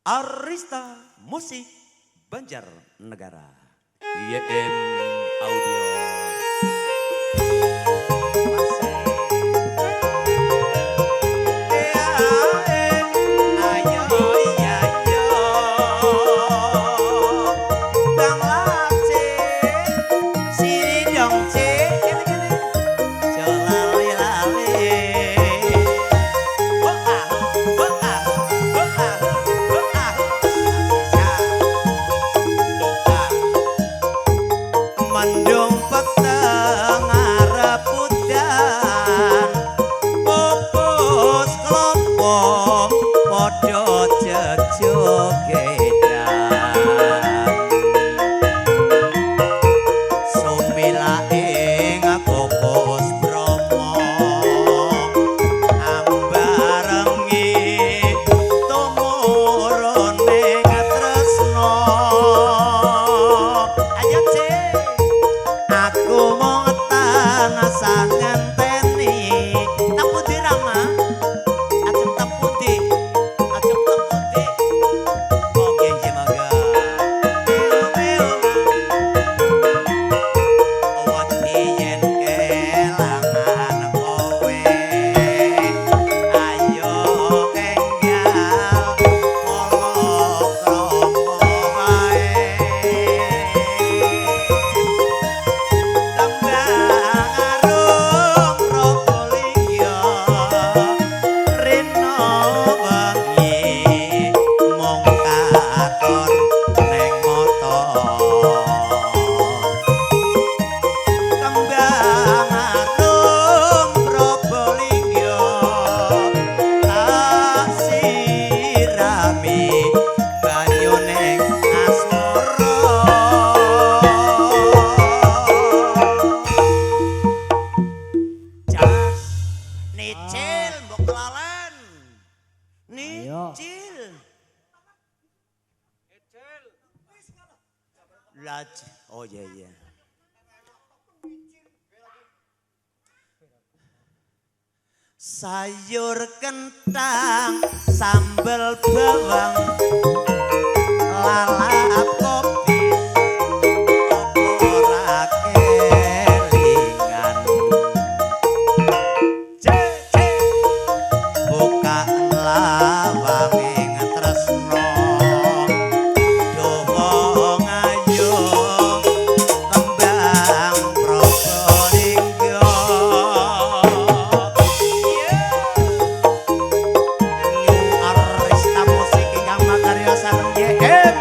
Arista Musik Banjarnegara. YM Audio. Mendung peteng arep udan, pupus klopo padha jejogedan. Sumila ing pupus Bromo, ambarengi tumurune tresno. Ayo Cik, aku mau ngetang asal ngenteni tapu di Rama, ajeng tapu di, oke jemaga. Wati yen kelangan kowe, ayo enggal kolo kromo wae. Nicil, mbok kelalen. Nicil. Laj, oh iya iya. Sayur kentang, sambal bawang, lalap kopi, opor kelingan. Buka lawang ing tresno, dohong ayo kembang Probolinggo. New Arista Musik ingkang makarya sareng YM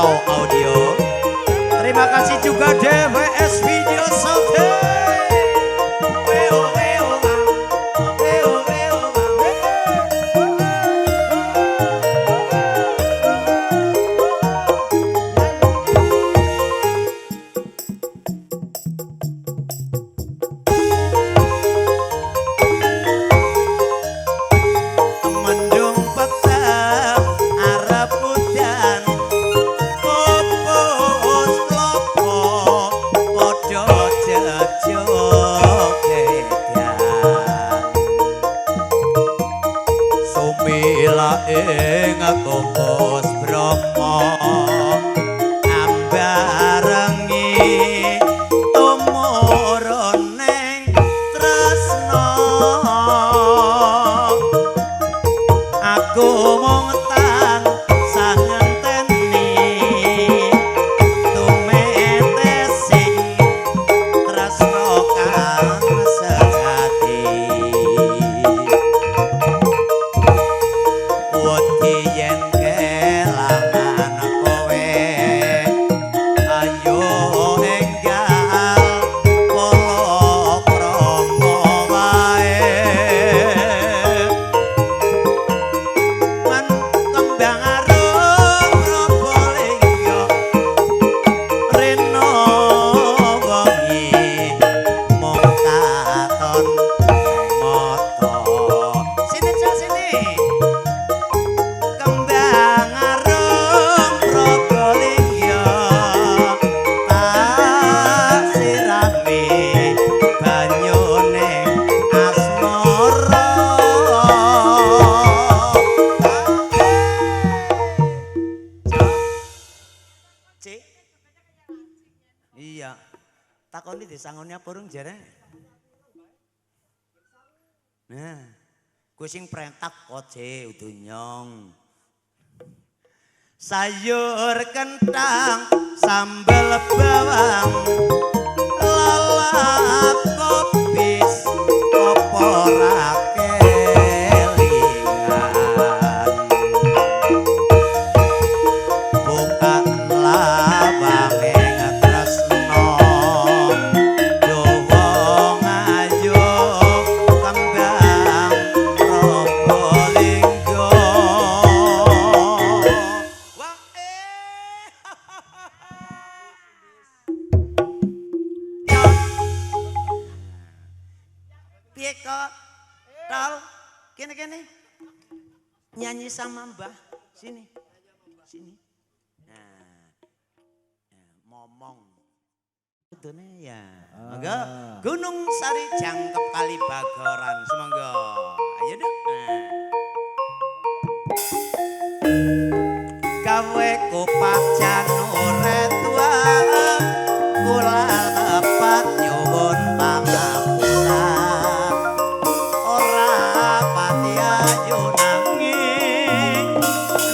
Audio. Terima kasih juga DWS Video Sound. Mendung peteng arep udan, pupus klopo padha jejogedan. Sumila ing pupus Bromo, ambarengi tumurune tresno. Aku mau ngetang sang ngenteni tumete sing tresno kang sejati. Wati yen kelangan kowe, ayo enggal kolo kromo wae. Kembang arum Probolinggo, reno wengi mung katon moto. Sini Cak, sini. Kembang takoni disangoni apa urung jare. Nah, kuwi sing prentak koje udunyong. Sayur kentang sambal bawang lalap kopis opor kelingan bukan lawang ing tresno dowo ngayu kembang Probolinggo wah piye kok tau kene nyanyi sama Mbah sini momong utune ya monggo Gunung Sari jangkep kali Bagoran semonggo ayo dong gawe kupat janure tua kula lepat nyuwun pangapura ora pati ayu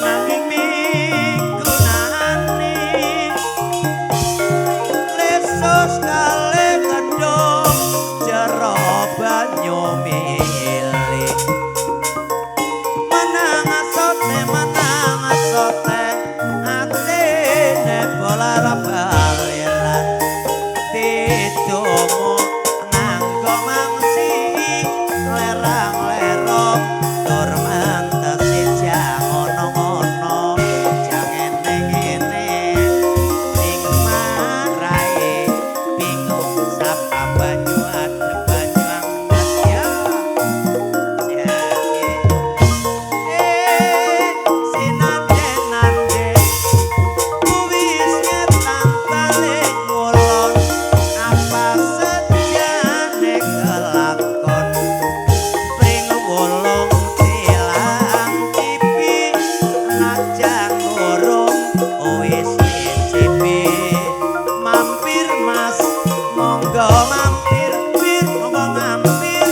nanging migunani lesus kale gendong jero banyu milih menang asote atine bola baliran ditumu nganggo mangsi lerang-lerong tur mantesi jang ngono-ngono jang ngene-ngene ning marai bingung sapa banyu adem banyu anget ya sinande kuwis ngetang balik ngulon apa sejane kelakon pring wolong tilang tipi najan urung wis nyicipi mampir mas monggo mampir bir monggo mampir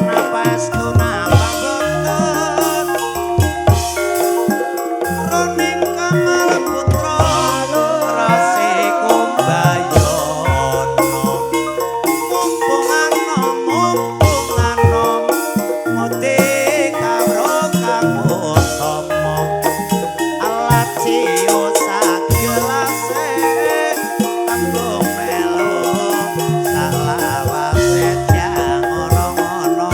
napas tunapang boten roning kamal putra rasi kumbayono mumpung anom ngote karo kang utama alat ciyo sagelase tanggung melu salawase jang ngono-ngono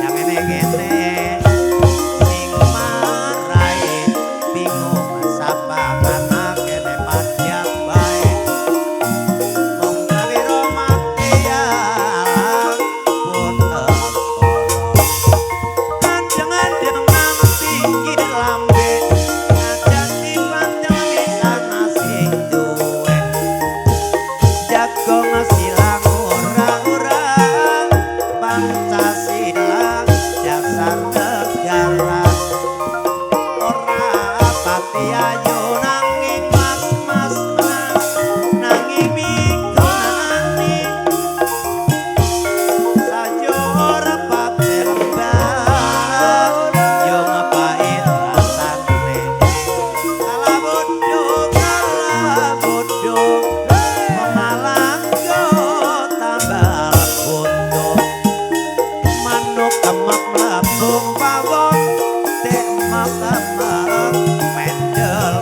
jang ngene-ngene sing marai bingung sapa kana kene padyak bae mung gawe romate ya puter kanjeng-kanjeng tinggi lambe ngajaki panjang sana sing duwe jagong silang ora-ora Pancasila dasar negara ora pati ayu nanging mas nanging migunani sayur pati lembah yo ngepait rasane kala bodho memalanggo tambal bondo manuk kemak mlebung pawon dek mak mendel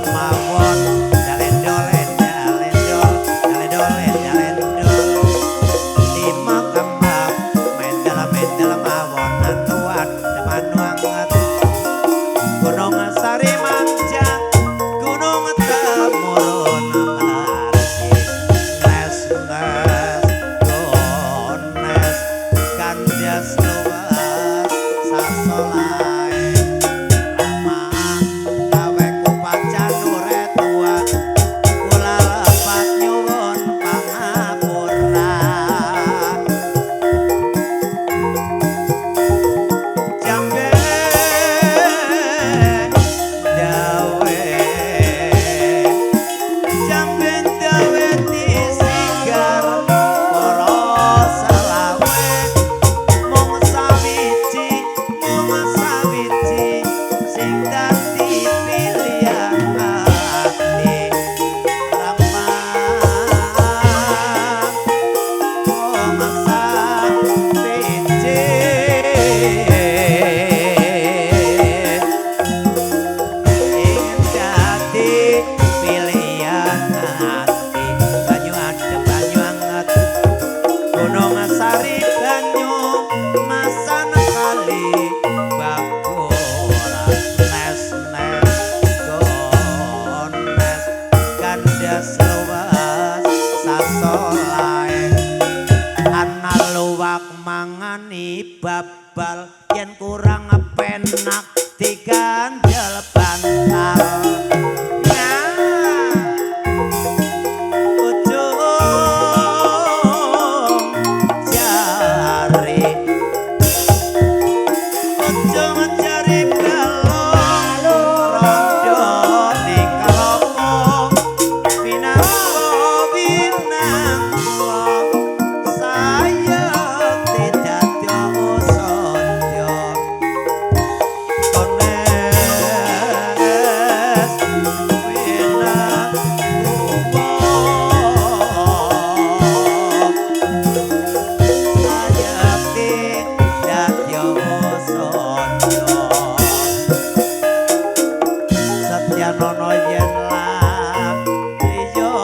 nono yen lang liya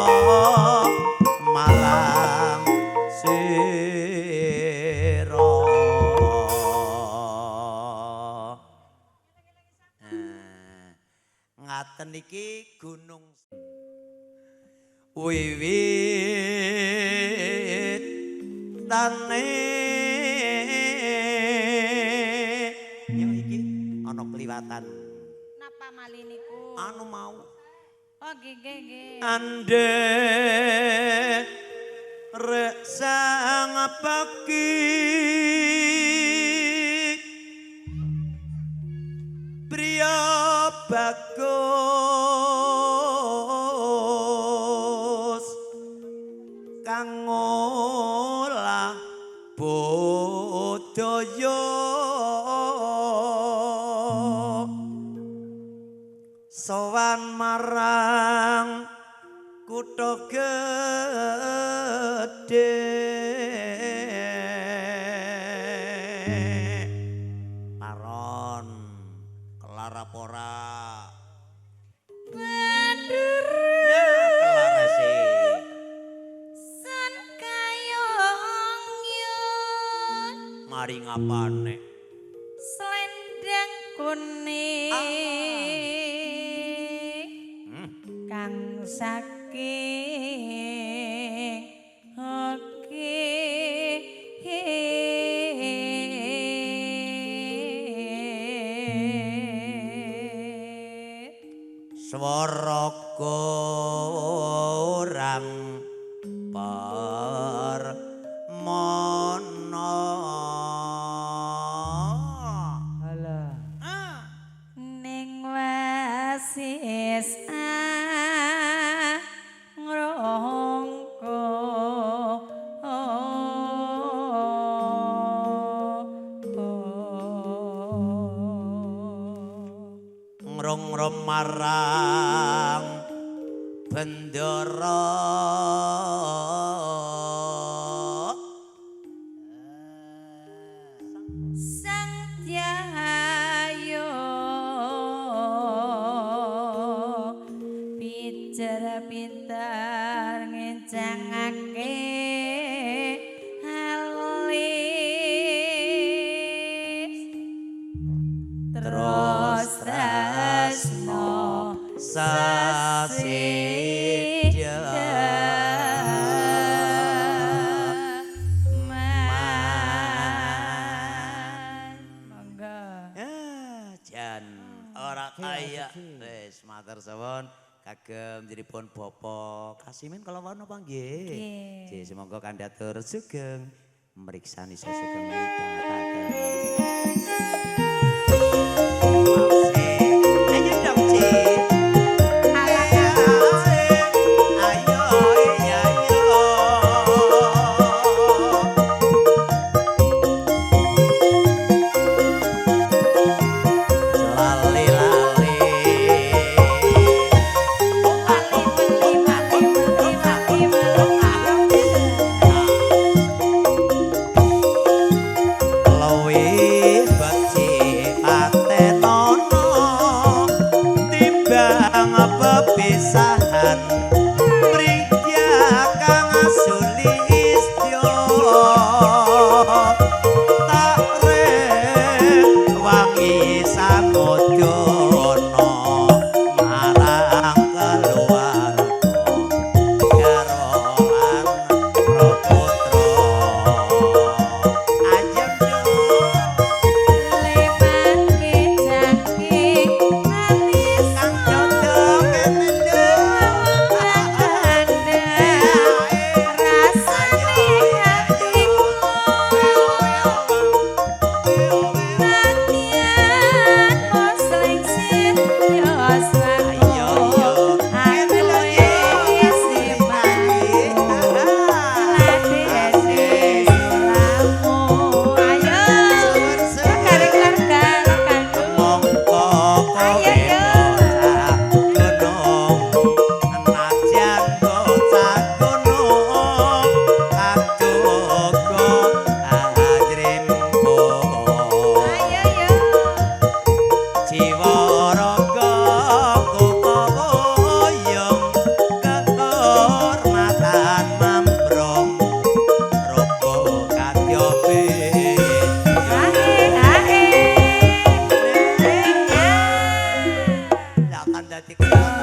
marang sira ngaten iki gunung wiwit tane yo iki ana kliwatan napa malih niku anu mau oh nggih ande rek sang pagi priya bagus kang ngolah budaya sowan marang kutha gedhe paron kelar apa ora bandur ya kelar sih san kayong yun mari ngapane selendang kuning kang saking oke swara kurang permana Alah. ning wasis ngrongko ngrong-ngrong marang bendara sang Tyayo pijar pintar ngencangake alis terus tresno sasidya jan ora kaya wis matur suwun kagem diripun Bapak Kasimin kalawan napa nggih nggih semoga kandidatur sugeng mriksani sesugeng midhangetaken ayo dong Cik pepisahan mrikya kang sulistyo tak wangi samudana marang keluarga garolan praputra ayem leman kecangking alis kang dodok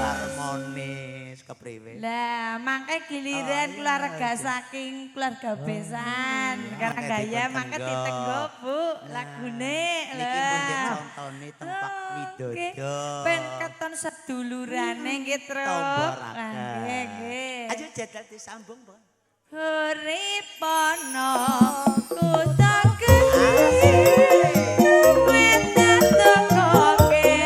harmonis kepriwe. Lah, mangke giliran keluarga saking keluarga besan. Karena gaya mangke ditenggo, Bu, lagune lho. Niki pun dicontoni tempat widodo. Ben keton sedulurane nggih, Tru. Nggih, nggih. Ayo jadal disambung, Bu. Uripono kutha gedhe wetan tokoke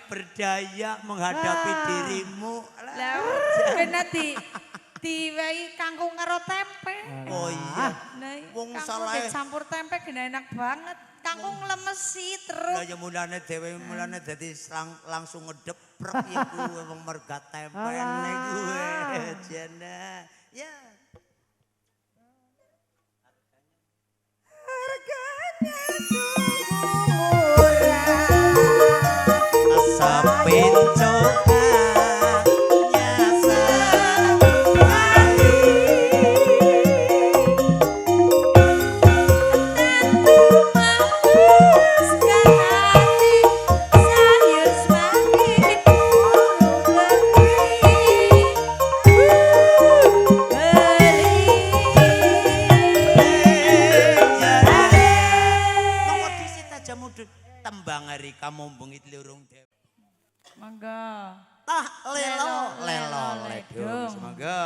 berdaya menghadapi dirimu. Lah, kena diwehi kangkung karo tempe. Oh iya. Wong salah campur tempe gena enak banget. Kangkung lemesi terus. Lah ya mulane dhewe mulane dadi langsung ngedeprek iku wong merga tempe niku jana. Ya. Harganya tembang hari kamu bengit lurung dewe. Mangga. Ah lelo ledung. Mangga.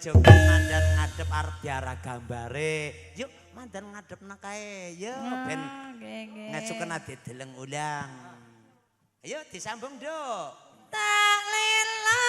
joget mandan ngadep arep diarah gambare. Yuk mandan ngadep kae. Yo ben ngesuken ade deleng ulang. Ayo disambung, Dok. Tak lelo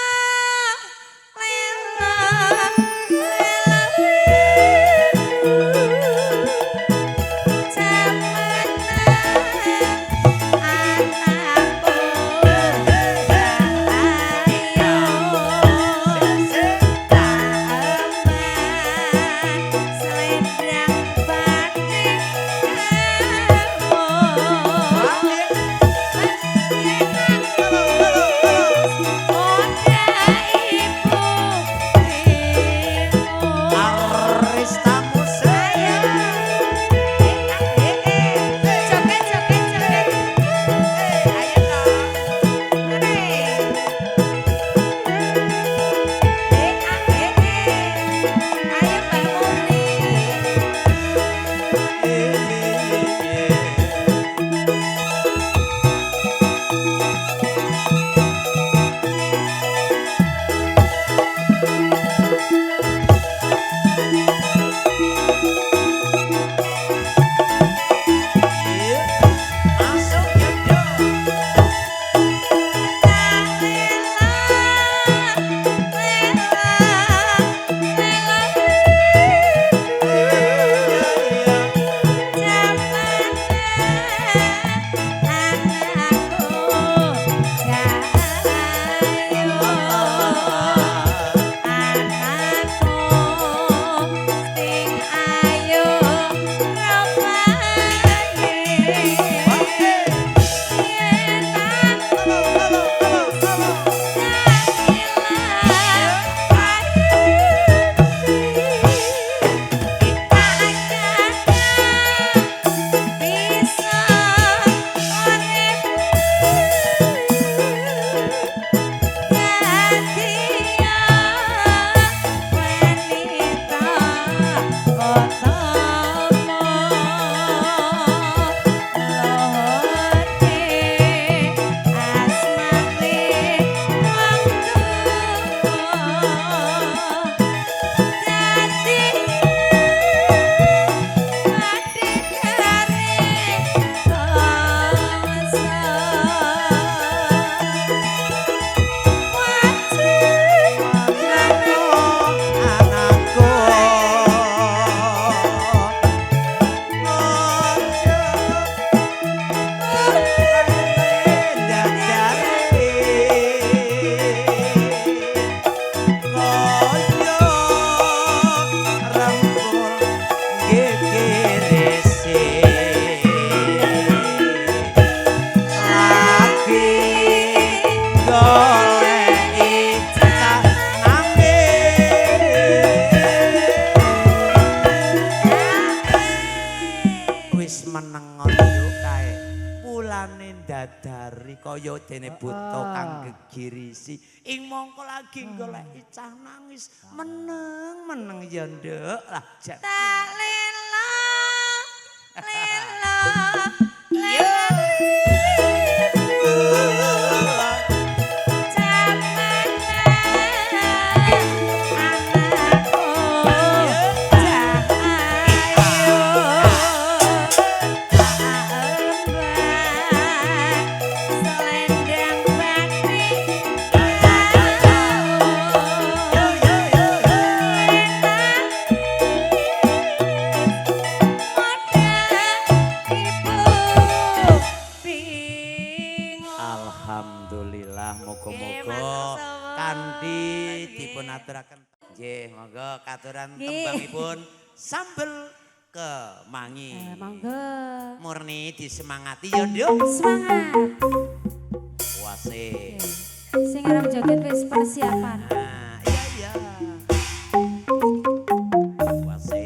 dadari kaya dene buta kang gegirisi ing mongko lagi golek cah nangis meneng-meneng ya nduk lah tak lelo Alhamdulillah, moga-moga kanthi dipun aturaken nggih, monggo katuran tembangipun sambel kemangi. Monggo. Murni disemangati ya, Nduk. Semangat. Puase. Sing arep joget wis persiapan. Nah, iya iya. Puase.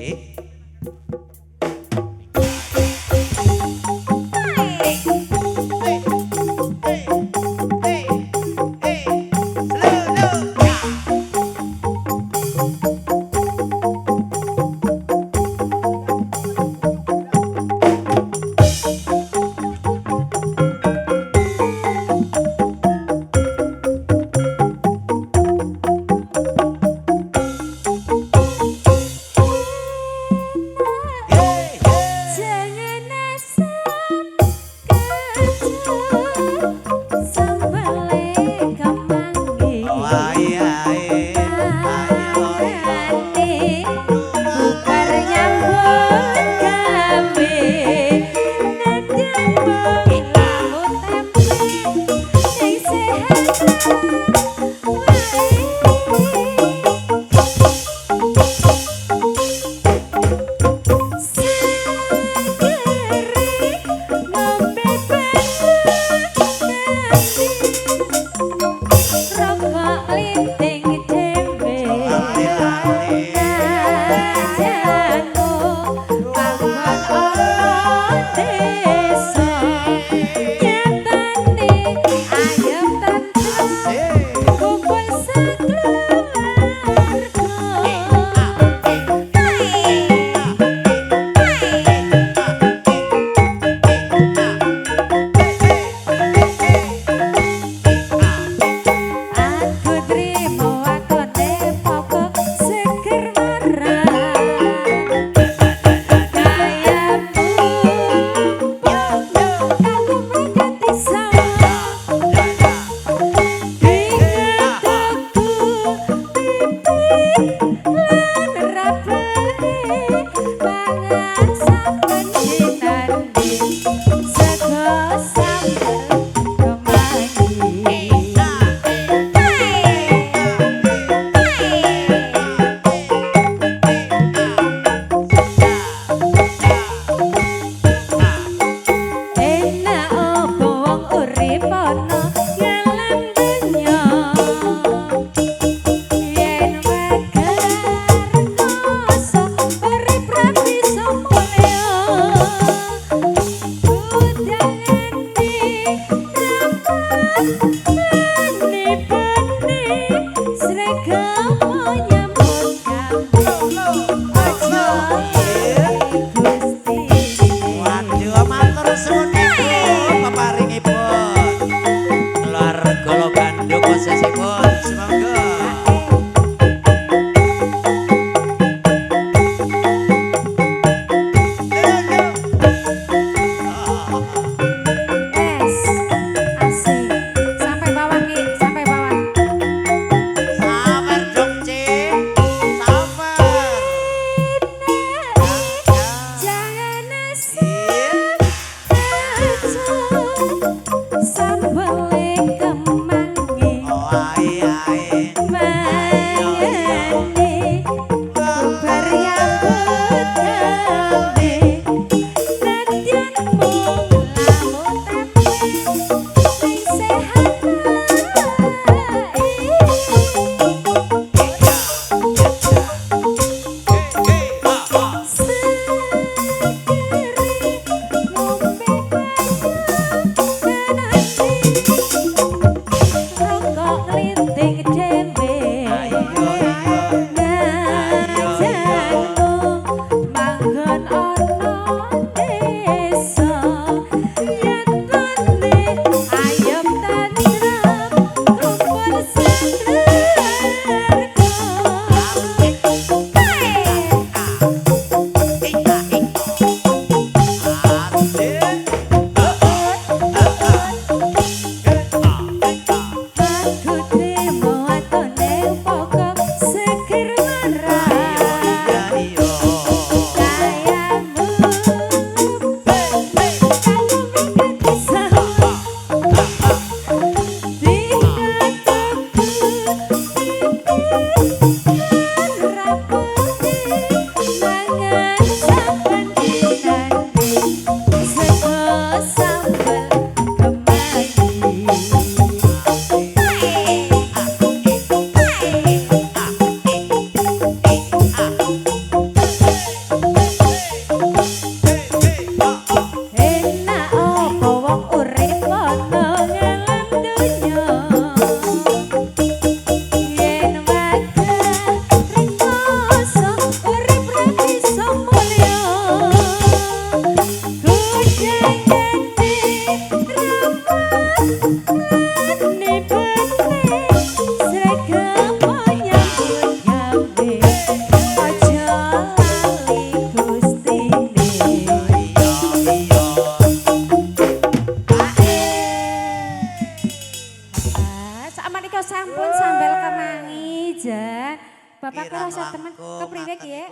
Bapak kerasa teman kepriwe ya?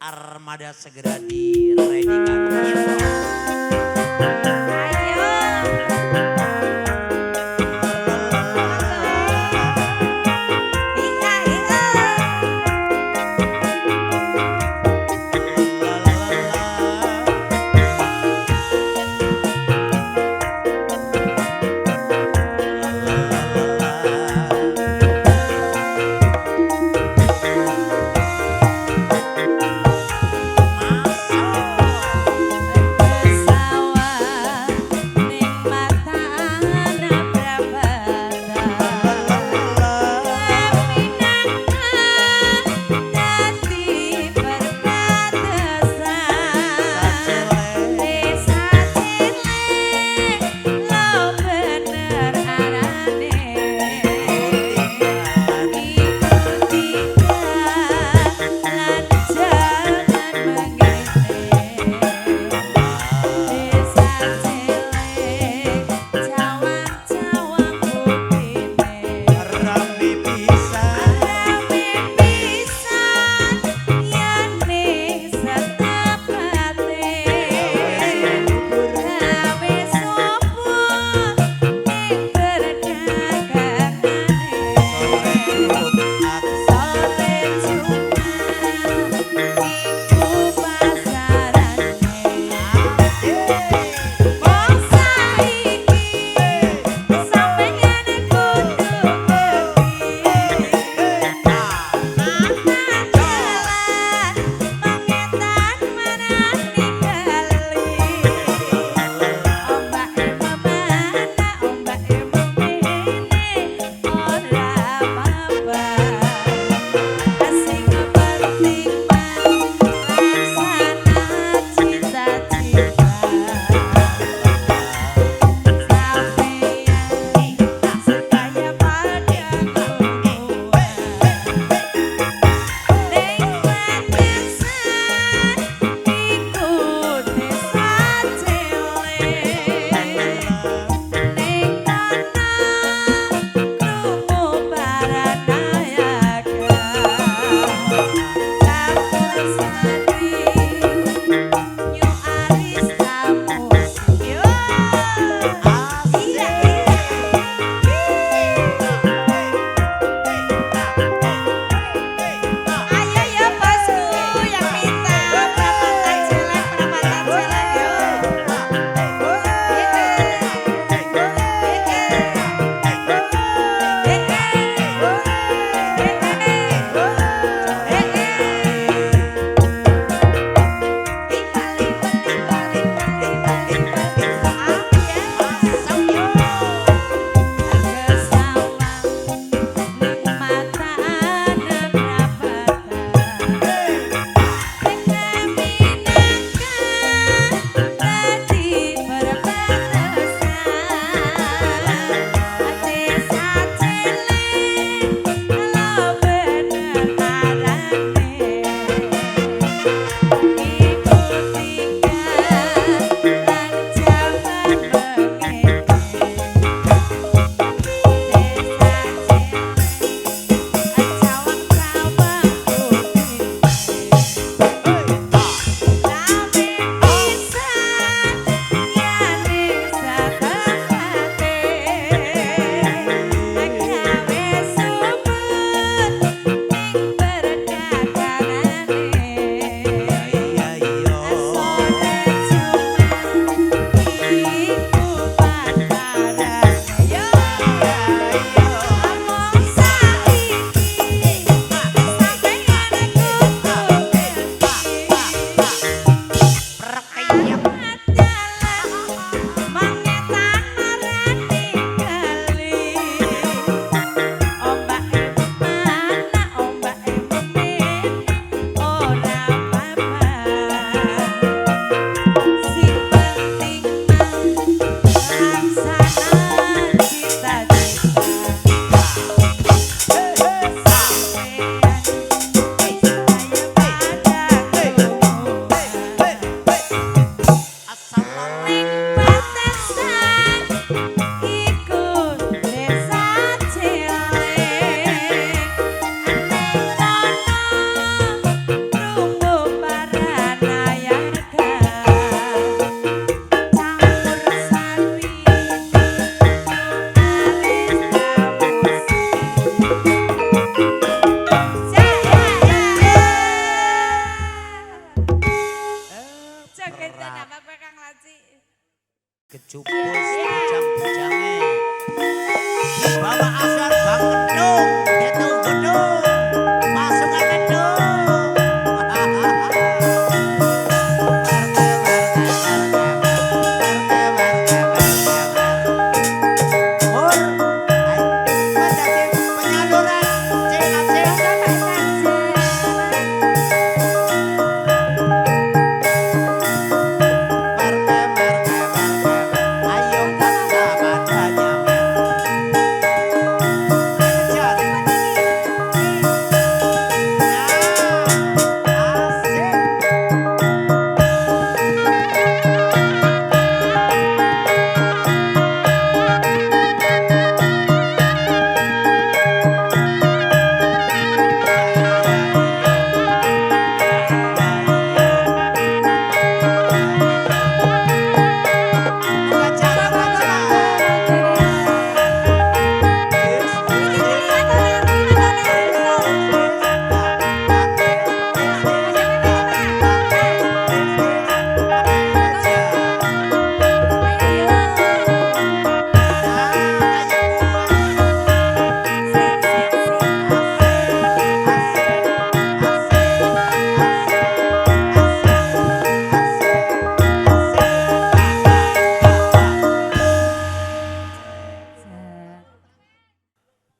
Armada segera diredikan. Ayo. Bapak Aswar Bang Kendung, Detu Gunung, pasukan Kendung. Mur, ayo, menjadi penyaluran CAC. Ayo kita padanya. Kejar. Nah, asik. Buka jalan, buka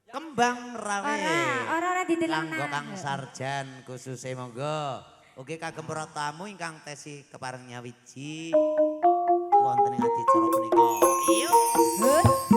Kembang rawe. Ora ditelang. Langgo Kang Sarjan khususnya monggo. Oke kagem para tamu ingkang tesi kepareng nyawiji wonten ing adicara punika. Iyo. Hut.